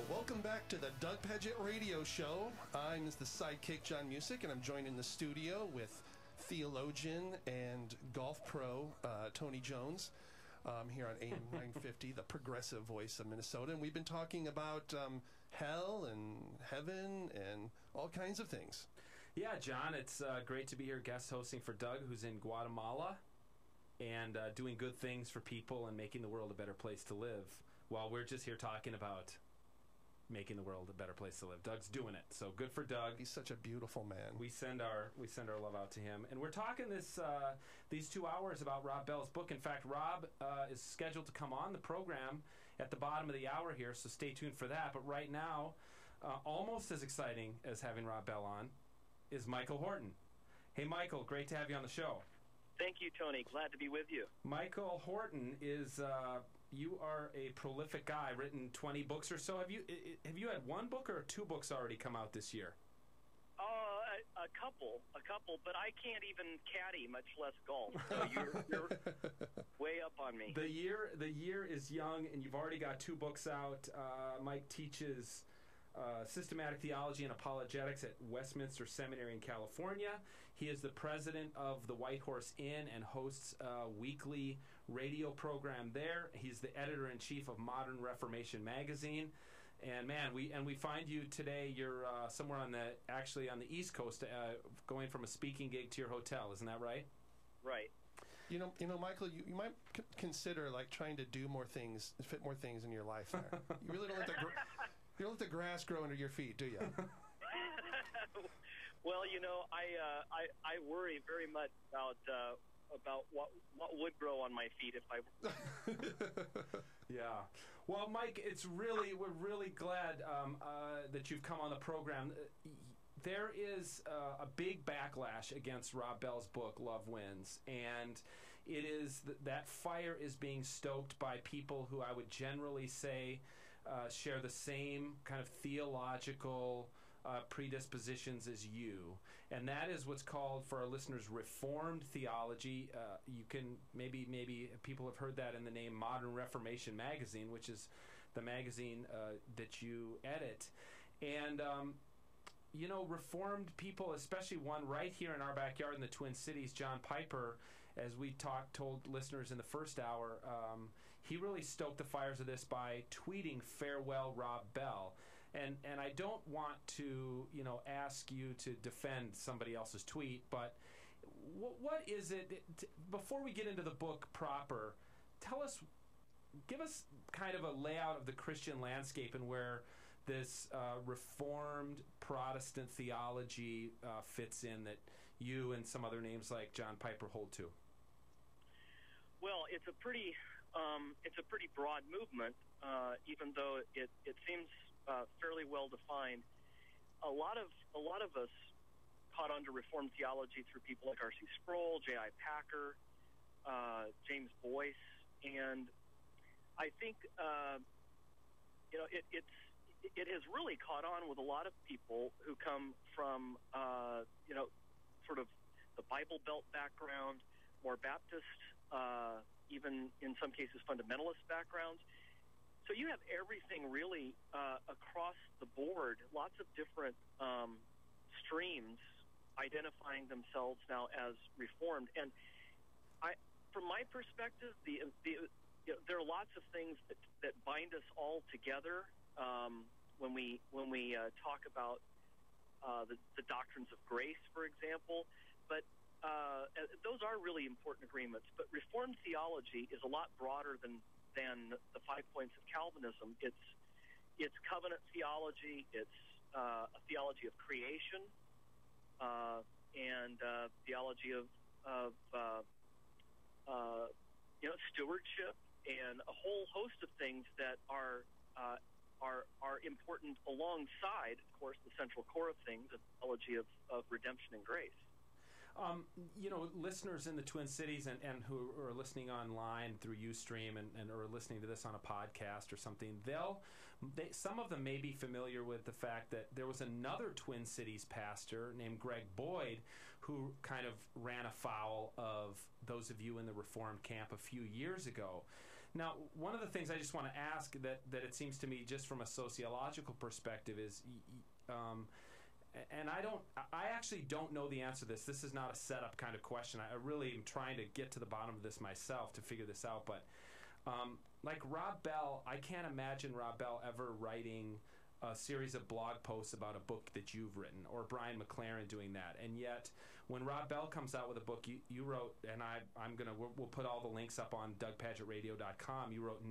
Welcome back to the Doug Pagitt Radio Show. I'm the sidekick, John Music, and I'm joined in the studio with theologian and golf pro Tony Jones here on AM 950, the progressive voice of Minnesota. And we've been talking about hell and heaven and all kinds of things. Yeah, John, it's great to be here guest hosting for Doug, who's in Guatemala, and doing good things for people and making the world a better place to live, while we're just here talking about making the world a better place to live. Doug's doing it, so good for Doug. He's such a beautiful man. We send our love out to him, and we're talking these 2 hours about Rob Bell's book. In fact, Rob is scheduled to come on the program at the bottom of the hour here, so stay tuned for that. But right now, almost as exciting as having Rob Bell on is Michael Horton. Hey, Michael, great to have you on the show. Thank you, Tony. Glad to be with you. Michael Horton is you are a prolific guy, written 20 books or so. Have you had one book or 2 books already come out this year? A couple, but I can't even caddy, much less golf. So you're way up on me. The year is young, and you've already got 2 books out. Mike teaches systematic theology and apologetics at Westminster Seminary in California. He is the president of the White Horse Inn and hosts a weekly radio program there. He's the editor-in-chief of Modern Reformation magazine. And man, we find you today. You're somewhere on the East Coast, going from a speaking gig to your hotel. Isn't that right? Right. You know, Michael, you might consider like trying to do more things, fit more things in your life there. You really don't let the grass grow under your feet, do you? Well, you know, I worry very much about what would grow on my feet if I. Yeah. Well, Mike, we're really glad that you've come on the program. There is a big backlash against Rob Bell's book, Love Wins, and it is that fire is being stoked by people who I would generally say share the same kind of theological predispositions as you, and that is what's called, for our listeners, Reformed theology. You can maybe people have heard that in the name Modern Reformation magazine, which is the magazine that you edit, and you know, Reformed people, especially one right here in our backyard in the Twin Cities, John Piper, as we told listeners in the first hour, he really stoked the fires of this by tweeting "Farewell, Rob Bell," and I don't want to, you know, ask you to defend somebody else's tweet, but what is it? Before we get into the book proper, give us kind of a layout of the Christian landscape and where this Reformed Protestant theology fits in that you and some other names like John Piper hold to. Well, it's a pretty broad movement, even though it seems fairly well defined. A lot of us caught on to Reformed theology through people like R.C. Sproul, J.I. Packer, James Boyce, and I think it has really caught on with a lot of people who come from sort of the Bible Belt background, more Baptist, even in some cases fundamentalist backgrounds. So you have everything really across the board, lots of different streams identifying themselves now as Reformed. And from my perspective, there are lots of things that bind us all together when we talk about the doctrines of grace, for example. But those are really important agreements. But Reformed theology is a lot broader than the 5 points of Calvinism. It's covenant theology. It's a theology of creation and theology of stewardship, and a whole host of things that are important alongside, of course, the central core of things, the theology of redemption and grace. You know, listeners in the Twin Cities and who are listening online through Ustream and are listening to this on a podcast or something, some of them may be familiar with the fact that there was another Twin Cities pastor named Greg Boyd who kind of ran afoul of those of you in the Reformed camp a few years ago. Now, one of the things I just want to ask that it seems to me, just from a sociological perspective, is, and I actually don't know the answer to this. This is not a setup kind of question. I really am trying to get to the bottom of this myself to figure this out. But like Rob Bell, I can't imagine Rob Bell ever writing a series of blog posts about a book that you've written, or Brian McLaren doing that. And yet, when Rob Bell comes out with a book, you wrote, and we'll put all the links up on DougPagittRadio.com. You wrote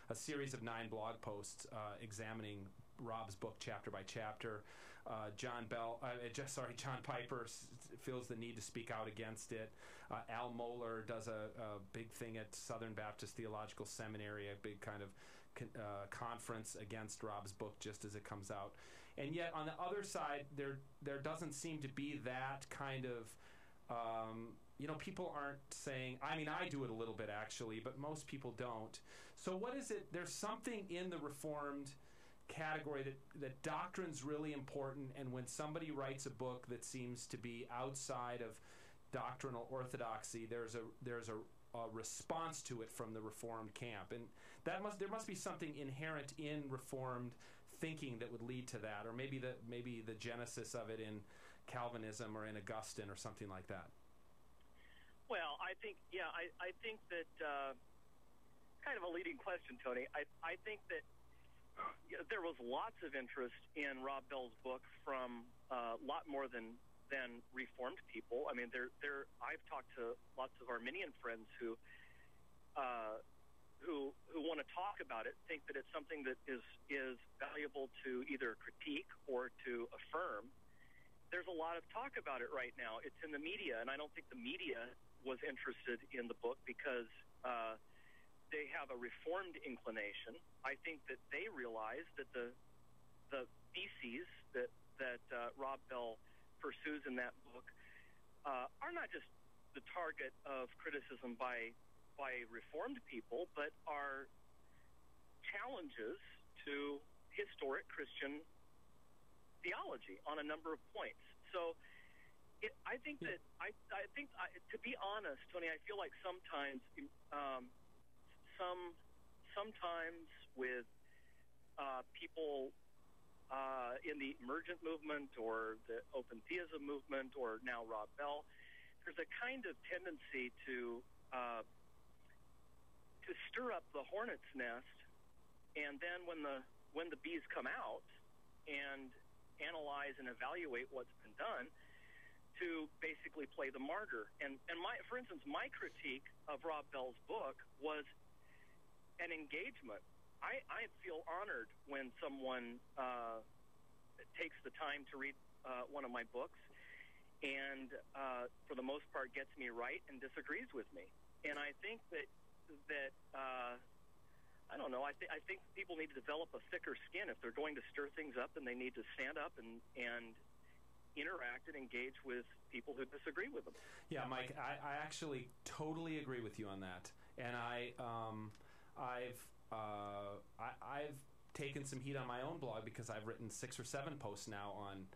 a series of 9 blog posts examining Rob's book chapter by chapter. John Piper feels the need to speak out against it. Al Mohler does a big thing at Southern Baptist Theological Seminary, a big kind of conference against Rob's book just as it comes out. And yet on the other side, there doesn't seem to be that kind of, people aren't saying, I mean, I do it a little bit actually, but most people don't. So what is it? There's something in the Reformed category that doctrine's really important, and when somebody writes a book that seems to be outside of doctrinal orthodoxy, there's a response to it from the Reformed camp, and there must be something inherent in Reformed thinking that would lead to that, or maybe the genesis of it in Calvinism or in Augustine or something like that. Well, I think that kind of a leading question, Tony. I think that there was lots of interest in Rob Bell's book from a lot more than Reformed people. I mean, I've talked to lots of Arminian friends who want to talk about it, think that it's something that is valuable to either critique or to affirm. There's a lot of talk about it right now. It's in the media, and I don't think the media was interested in the book because they have a Reformed inclination. I think that they realize that the theses that Rob Bell pursues in that book are not just the target of criticism by Reformed people, but are challenges to historic Christian theology on a number of points. So I think that to be honest, Tony, I feel like sometimes with people in the emergent movement or the open theism movement or now Rob Bell, there's a kind of tendency to stir up the hornet's nest, and then when the bees come out and analyze and evaluate what's been done, to basically play the martyr. And for instance, my critique of Rob Bell's book was an engagement. I feel honored when someone takes the time to read one of my books and for the most part gets me right and disagrees with me. And I think that I don't know, I think people need to develop a thicker skin. If they're going to stir things up, then they need to stand up and interact and engage with people who disagree with them. Yeah, Mike, I actually totally agree with you on that. And I've taken some heat on my own blog because I've written 6 or 7 posts now on